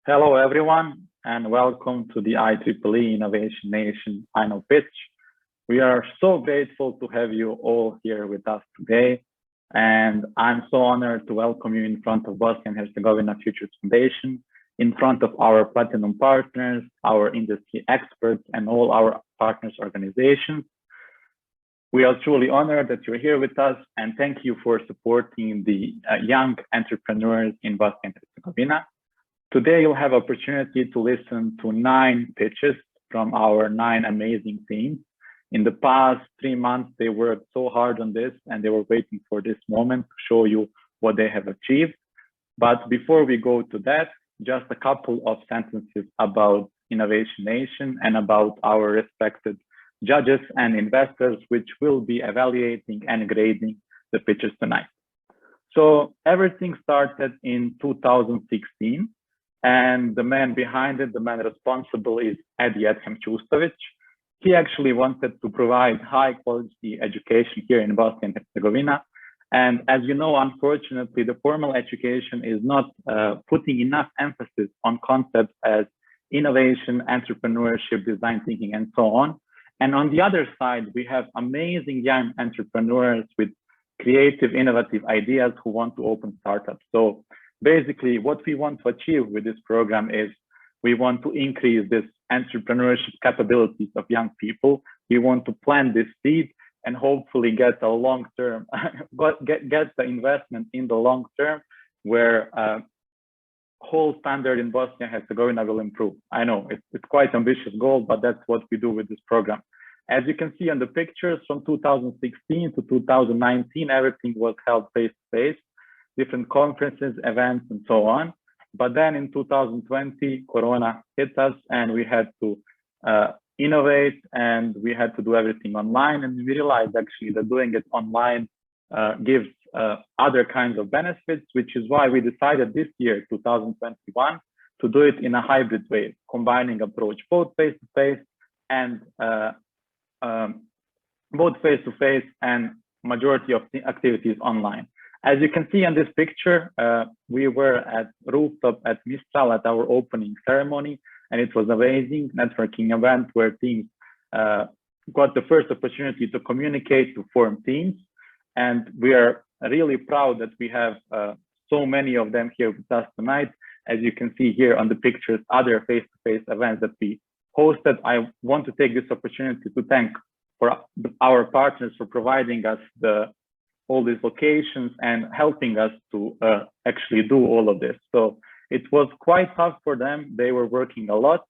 Hello, everyone, and welcome to the IEEE Innovation Nation final pitch. We are so grateful to have you all here with us today, and I'm so honored to welcome you in front of Bosnia Herzegovina Futures Foundation, in front of our platinum partners, our industry experts, and all our partners organizations. We are truly honored that you're here with us, and thank you for supporting the young entrepreneurs in Bosnia and Herzegovina. Today, you'll have opportunity to listen to 9 pitches from our 9 amazing teams. In the past 3 months, they worked so hard on this and they were waiting for this moment to show you what they have achieved. But before we go to that, just a couple of sentences about Innovation Nation and about our respected judges and investors, which will be evaluating and grading the pitches tonight. So everything started in 2016. And the man behind it, the man responsible is Edi Chustovic. He actually wanted to provide high quality education here in Bosnia and Herzegovina. And as you know, unfortunately, the formal education is not putting enough emphasis on concepts as innovation, entrepreneurship, design thinking, and so on. And on the other side, we have amazing young entrepreneurs with creative, innovative ideas who want to open startups. So basically, what we want to achieve with this program is we want to increase this entrepreneurship capabilities of young people. We want to plant this seed and hopefully get a long-term, get the investment in the long term where whole standard in Bosnia and Herzegovina will improve. I know it's quite ambitious goal, but that's what we do with this program. As you can see on the pictures from 2016 to 2019, everything was held face-to-face. Different conferences, events, and so on. But then in 2020, Corona hit us and we had to innovate and we had to do everything online. And we realized actually that doing it online gives other kinds of benefits, which is why we decided this year, 2021, to do it in a hybrid way, combining approach, both face-to-face and majority of the activities online. As you can see in this picture, we were at rooftop at Mistral at our opening ceremony, and it was amazing networking event where teams got the first opportunity to communicate, to form teams. And we are really proud that we have so many of them here with us tonight. As you can see here on the pictures, other face-to-face events that we hosted. I want to take this opportunity to thank for our partners for providing us all these locations and helping us to actually do all of this. So it was quite tough for them. They were working a lot.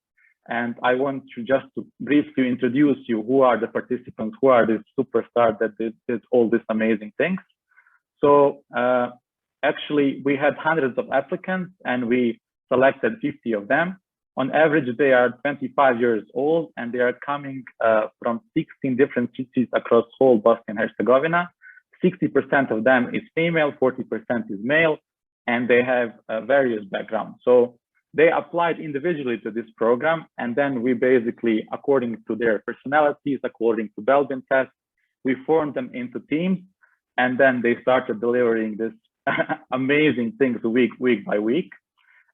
And I want to just to briefly introduce you who are the participants, who are the superstars that did all these amazing things. So actually, we had hundreds of applicants and we selected 50 of them. On average, they are 25 years old and they are coming from 16 different cities across whole Bosnia and Herzegovina. 60% of them is female, 40% is male, and they have various backgrounds. So they applied individually to this program, and then we basically, according to their personalities, according to Belbin tests, we formed them into teams, and then they started delivering this amazing things week by week.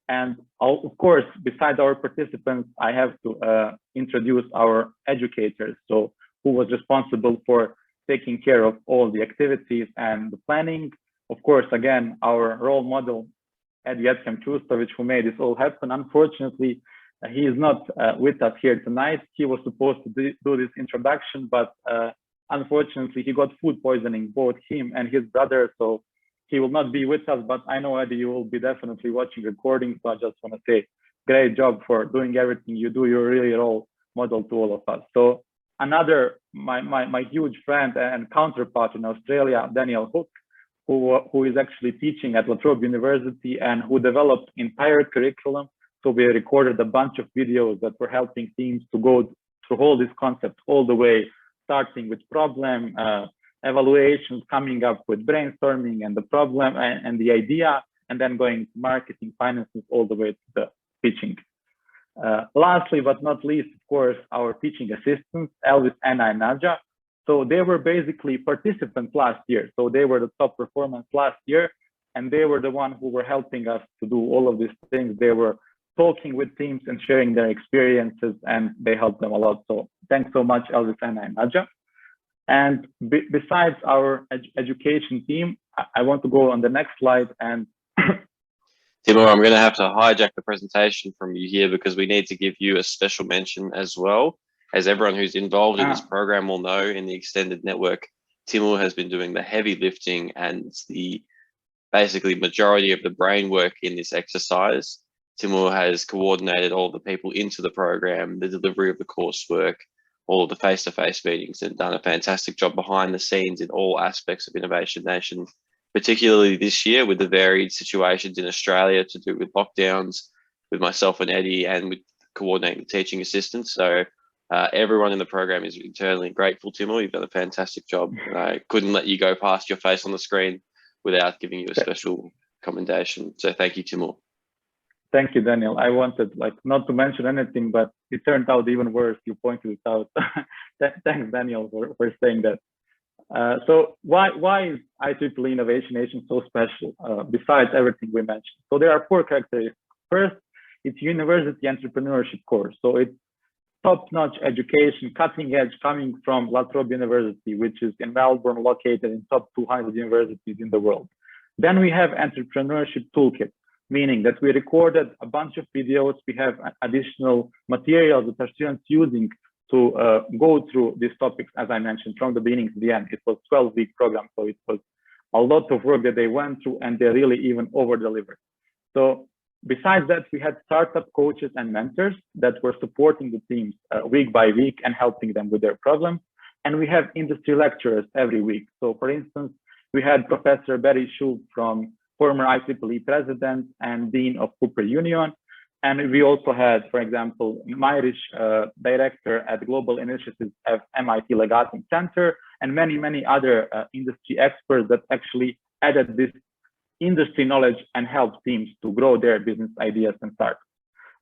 And of course, besides our participants, I have to introduce our educators, so who was responsible for taking care of all the activities and the planning. Of course, again, our role model, Edi Chustovic, who made this all happen. Unfortunately, he is not with us here tonight. He was supposed to do this introduction, but unfortunately, he got food poisoning, both him and his brother. So he will not be with us, but I know, Edi, you will be definitely watching recording. So I just want to say, great job for doing everything you do. You're really a role model to all of us. So another, my huge friend and counterpart in Australia, Daniel Hook, who is actually teaching at La Trobe University and who developed entire curriculum. So we recorded a bunch of videos that were helping teams to go through all these concepts all the way, starting with problem, evaluations, coming up with brainstorming and the problem and the idea, and then going to marketing, finances, all the way to the pitching. Lastly, but not least, of course, our teaching assistants, Elvis, Anna, and Nadja. So they were basically participants last year. So they were the top performance last year, and they were the ones who were helping us to do all of these things. They were talking with teams and sharing their experiences, and they help them a lot. So thanks so much, Elvis and Naja. And besides our education team, I want to go on the next slide. And Timur, I'm going to have to hijack the presentation from you here because we need to give you a special mention as well. As everyone who's involved in this program will know, in the extended network, Timur has been doing the heavy lifting and the basically majority of the brain work in this exercise. Timur has coordinated all the people into the program, the delivery of the coursework, all of the face-to-face meetings, and done a fantastic job behind the scenes in all aspects of Innovation Nation, particularly this year with the varied situations in Australia to do with lockdowns, with myself and Eddie, and with coordinating the teaching assistants. So everyone in the program is eternally grateful, Timur. You've done a fantastic job. I couldn't let you go past your face on the screen without giving you a special commendation. So thank you, Timur. Thank you, Daniel. I wanted not to mention anything, but it turned out even worse. You pointed it out. Thanks, Daniel, for saying that. So why is IEEE Innovation Nation so special, besides everything we mentioned? So there are 4 characteristics. First, it's university entrepreneurship course. So it's top-notch education, cutting edge, coming from La Trobe University, which is in Melbourne, located in top 200 universities in the world. Then we have entrepreneurship toolkit, meaning that we recorded a bunch of videos. We have additional materials that are students using to go through these topics, as I mentioned, from the beginning to the end. It was a 12-week program, so it was a lot of work that they went through, and they really even over-delivered. So besides that, we had startup coaches and mentors that were supporting the teams week by week and helping them with their problems. And we have industry lecturers every week. So for instance, we had Professor Barry Shultz, from former IEEE president and dean of Cooper Union. And we also had, for example, Mayrish, director at Global Initiatives at MIT Legating Center, and many other industry experts that actually added this industry knowledge and helped teams to grow their business ideas and startups.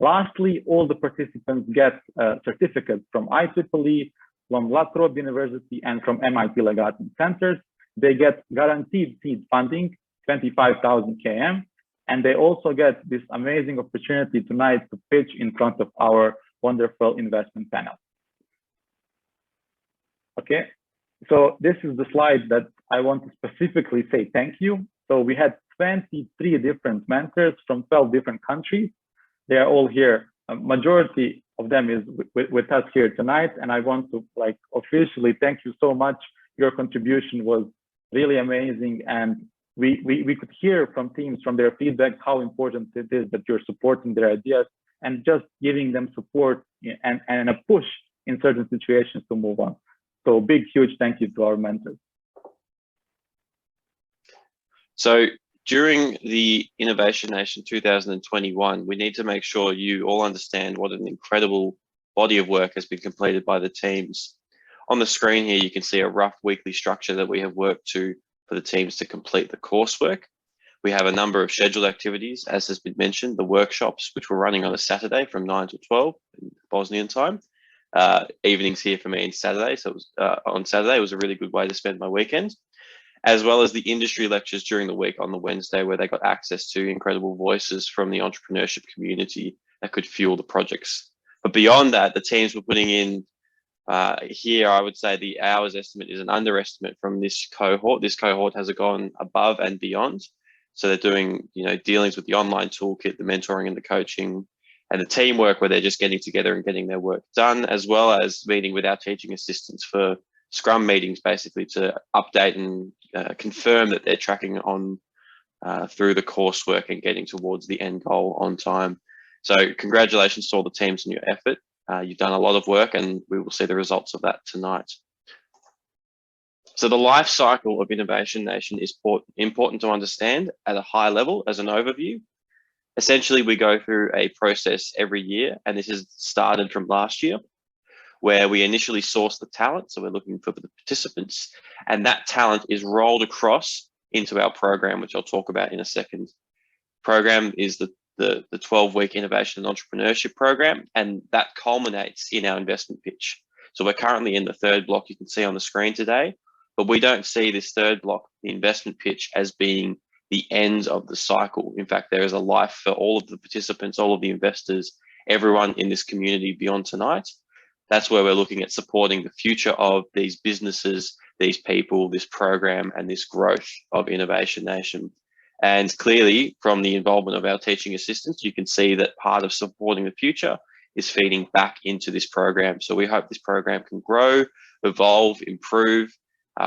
Lastly, all the participants get certificates from IEEE, from La Trobe University, and from MIT Legating Centers. They get guaranteed seed funding, 25,000 km, and they also get this amazing opportunity tonight to pitch in front of our wonderful investment panel. Okay, so this is the slide that I want to specifically say thank you. So we had 23 different mentors from 12 different countries. They are all here. A majority of them is with us here tonight, and I want to officially thank you so much. Your contribution was really amazing, and we could hear from teams, from their feedback, how important it is that you're supporting their ideas and just giving them support and a push in certain situations to move on. So big, huge thank you to our mentors. So during the Innovation Nation 2021, we need to make sure you all understand what an incredible body of work has been completed by the teams. On the screen here, you can see a rough weekly structure that we have worked to for the teams to complete the coursework. We have a number of scheduled activities, as has been mentioned, the workshops, which were running on a Saturday from 9 to 12 in Bosnian time. Evenings here for me on Saturday. So it was, on Saturday, it was a really good way to spend my weekend, as well as the industry lectures during the week on the Wednesday, where they got access to incredible voices from the entrepreneurship community that could fuel the projects. But beyond that, the teams were putting in here, I would say the hours estimate is an underestimate from this cohort. This cohort has gone above and beyond. So they're doing, dealings with the online toolkit, the mentoring and the coaching, and the teamwork, where they're just getting together and getting their work done, as well as meeting with our teaching assistants for Scrum meetings, basically to update and confirm that they're tracking on through the coursework and getting towards the end goal on time. So congratulations to all the teams on your effort. You've done a lot of work, and we will see the results of that tonight. So the life cycle of Innovation Nation is important to understand at a high level as an overview. Essentially, we go through a process every year, and this is started from last year, where we initially source the talent. So we're looking for the participants, and that talent is rolled across into our program, which I'll talk about in a second. Program is the 12-week innovation and entrepreneurship program, and that culminates in our investment pitch. So we're currently in the third block you can see on the screen today, but we don't see this third block, the investment pitch, as being the end of the cycle. In fact, there is a life for all of the participants, all of the investors, everyone in this community beyond tonight. That's where we're looking at supporting the future of these businesses, these people, this program, and this growth of Innovation Nation. And clearly, from the involvement of our teaching assistants, you can see that part of supporting the future is feeding back into this program. So we hope this program can grow, evolve, improve.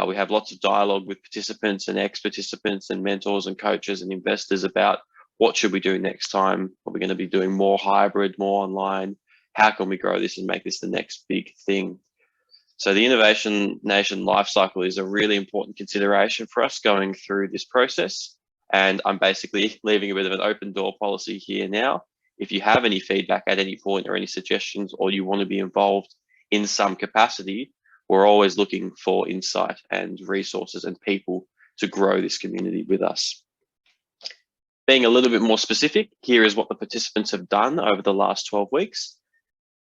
We have lots of dialogue with participants and ex-participants and mentors and coaches and investors about what should we do next time? Are we going to be doing more hybrid, more online? How can we grow this and make this the next big thing? So the Innovation Nation life cycle is a really important consideration for us going through this process. And I'm basically leaving a bit of an open door policy here now. If you have any feedback at any point or any suggestions, or you want to be involved in some capacity, we're always looking for insight and resources and people to grow this community with us. Being a little bit more specific, here is what the participants have done over the last 12 weeks.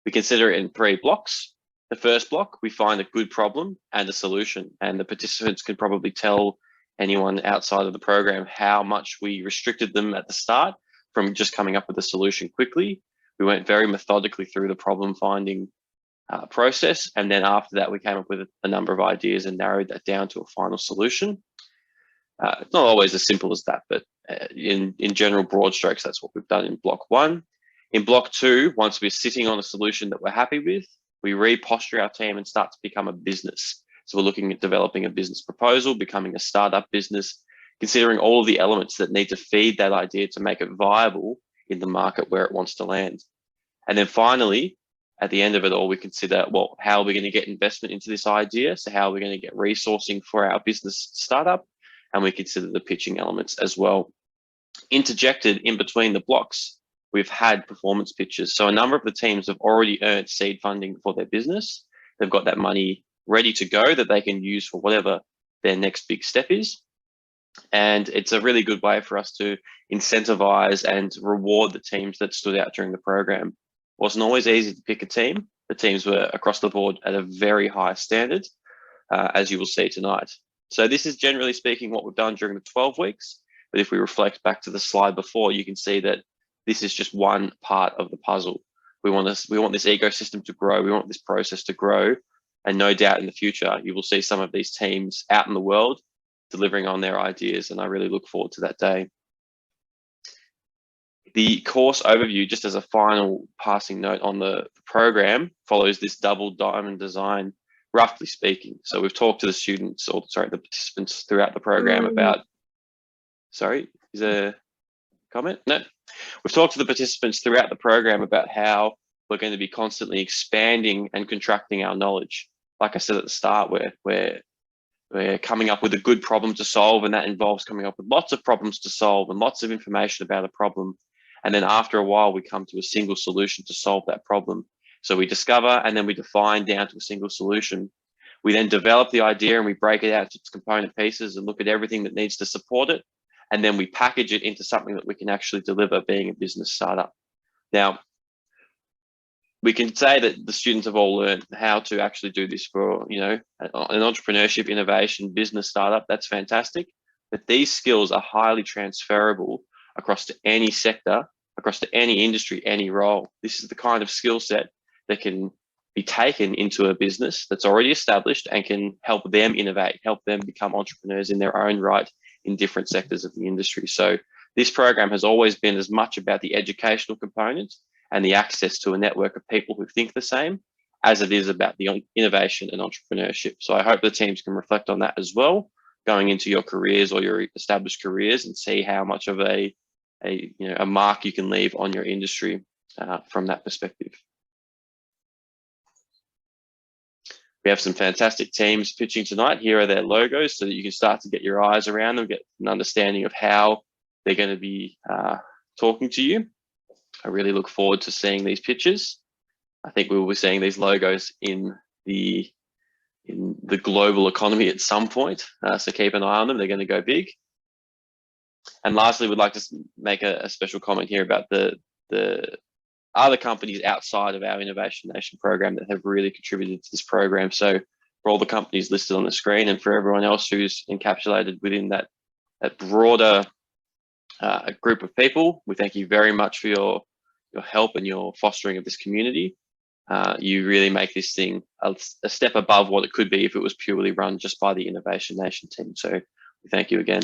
We consider it in 3 blocks. The first block, we find a good problem and a solution, and the participants can probably tell anyone outside of the program how much we restricted them at the start from just coming up with a solution quickly. We went very methodically through the problem finding process, and then after that we came up with a number of ideas and narrowed that down to a final solution. It's not always as simple as that, but in general broad strokes, that's what we've done in block 1. In block 2, once we're sitting on a solution that we're happy with, we reposture our team and start to become a business. So we're looking at developing a business proposal, becoming a startup business, considering all of the elements that need to feed that idea to make it viable in the market where it wants to land. And then finally, at the end of it all, we consider, well, how are we going to get investment into this idea? So how are we going to get resourcing for our business startup? And we consider the pitching elements as well. Interjected in between the blocks, we've had performance pitches. So a number of the teams have already earned seed funding for their business. They've got that money ready to go that they can use for whatever their next big step is. And it's a really good way for us to incentivize and reward the teams that stood out during the program. It wasn't always easy to pick a team. The teams were across the board at a very high standard, as you will see tonight. So this is generally speaking what we've done during the 12 weeks. But if we reflect back to the slide before, you can see that this is just one part of the puzzle. We want this ecosystem to grow. We want this process to grow. And no doubt in the future, you will see some of these teams out in the world delivering on their ideas. And I really look forward to that day. The course overview, just as a final passing note on the program, follows this double diamond design, roughly speaking. So we've talked to the students, or sorry, the participants throughout the program about, sorry, is there a comment? No. We've talked to the participants throughout the program about how we're going to be constantly expanding and contracting our knowledge. Like I said at the start, we're coming up with a good problem to solve, and that involves coming up with lots of problems to solve and lots of information about a problem. And then after a while, we come to a single solution to solve that problem. So we discover and then we define down to a single solution. We then develop the idea and we break it out to its component pieces and look at everything that needs to support it. And then we package it into something that we can actually deliver, being a business startup. Now, we can say that the students have all learned how to actually do this for, you know, an entrepreneurship, innovation, business startup. That's fantastic. But these skills are highly transferable across to any sector, across to any industry, any role. This is the kind of skill set that can be taken into a business that's already established and can help them innovate, help them become entrepreneurs in their own right in different sectors of the industry. So this program has always been as much about the educational component and the access to a network of people who think the same as it is about the innovation and entrepreneurship. So I hope the teams can reflect on that as well, going into your careers or your established careers, and see how much of a mark you can leave on your industry from that perspective. We have some fantastic teams pitching tonight. Here are their logos so that you can start to get your eyes around them, get an understanding of how they're going to be talking to you. I really look forward to seeing these pitches. I think we will be seeing these logos in the global economy at some point. So keep an eye on them. They're going to go big. And lastly, we'd like to make a special comment here about the other companies outside of our Innovation Nation program that have really contributed to this program. So for all the companies listed on the screen, and for everyone else who's encapsulated within that broader a group of people. We thank you very much for your help and your fostering of this community. You really make this thing a step above what it could be if it was purely run just by the Innovation Nation team. So we thank you again.